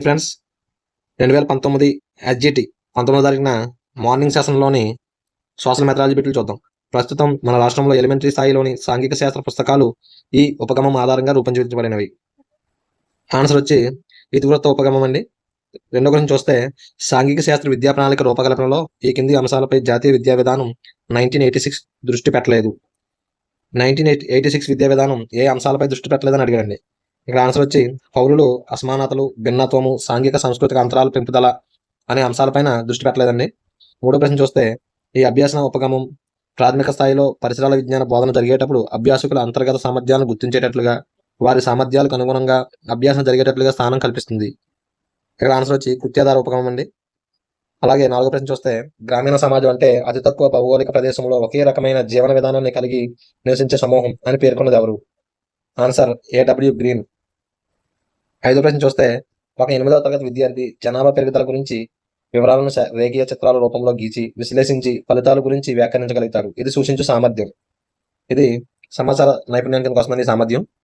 Friends 2019 SGT 19వ తారీఖున morning సెషన్లోని social methodology బిట్లు చూద్దాం. ప్రస్తుతం మన రాష్ట్రంలో ఎలిమెంటరీ స్థాయిలోని సాంఘిక శాస్త్ర పుస్తకాలు ఈ ఉపగమం ఆధారంగా రూపొందించబడినవి. ఆన్సర్ వచ్చి ఇతివృత్త ఉపగమం అండి. రెండో క్వశ్చన్ చూస్తే సాంఘిక శాస్త్ర విద్యా ప్రణాళిక రూపకల్పనలో ఈ కింది అంశాలపై జాతీయ విద్యా విధానం 1986 దృష్టి పెట్టలేదు. 1986 విద్యా విధానం ఏ అంశాలపై దృష్టి పెట్టలేదని అడిగారండి. ఇక్కడ ఆన్సర్ వచ్చి పౌరులు అసమానతలు, భిన్నత్వము, సాంఘిక సాంస్కృతిక అంతరాల పెంపుదల అనే అంశాలపైన దృష్టి పెట్టలేదండి. మూడో ప్రశ్న చూస్తే ఈ అభ్యాసన ఉపగమం ప్రాథమిక స్థాయిలో పరిసరాల విజ్ఞాన బోధన జరిగేటప్పుడు అభ్యాసకుల అంతర్గత సామర్థ్యాలను గుర్తించేటట్లుగా, వారి సామర్థ్యాలకు అనుగుణంగా అభ్యాసం జరిగేటట్లుగా స్థానం కల్పిస్తుంది. ఇక్కడ ఆన్సర్ వచ్చి కృత్యాధార ఉపగమం అండి. అలాగే నాలుగో ప్రశ్న చూస్తే గ్రామీణ సమాజం అంటే అతి తక్కువ భౌగోళిక ప్రదేశంలో ఒకే రకమైన జీవన విధానాన్ని కలిగి నివసించే సమూహం అని పేర్కొన్నది ఎవరు? Answer A W Green. ఐదో ప్రశ్న చూస్తే ఒక 8వ తరగతి విద్యార్థి జనాభా పెరుగుదల గురించి వివరాలను రేఖీయ చిత్రాల రూపంలో గీచి విశ్లేషించి ఫలితాల గురించి వ్యాఖ్యానించగలుగుతాడు. ఇది సూచించు సామర్థ్యం. ఇది సమాచార నైపుణ్యం కింద వస్తుందని సామర్థ్యం.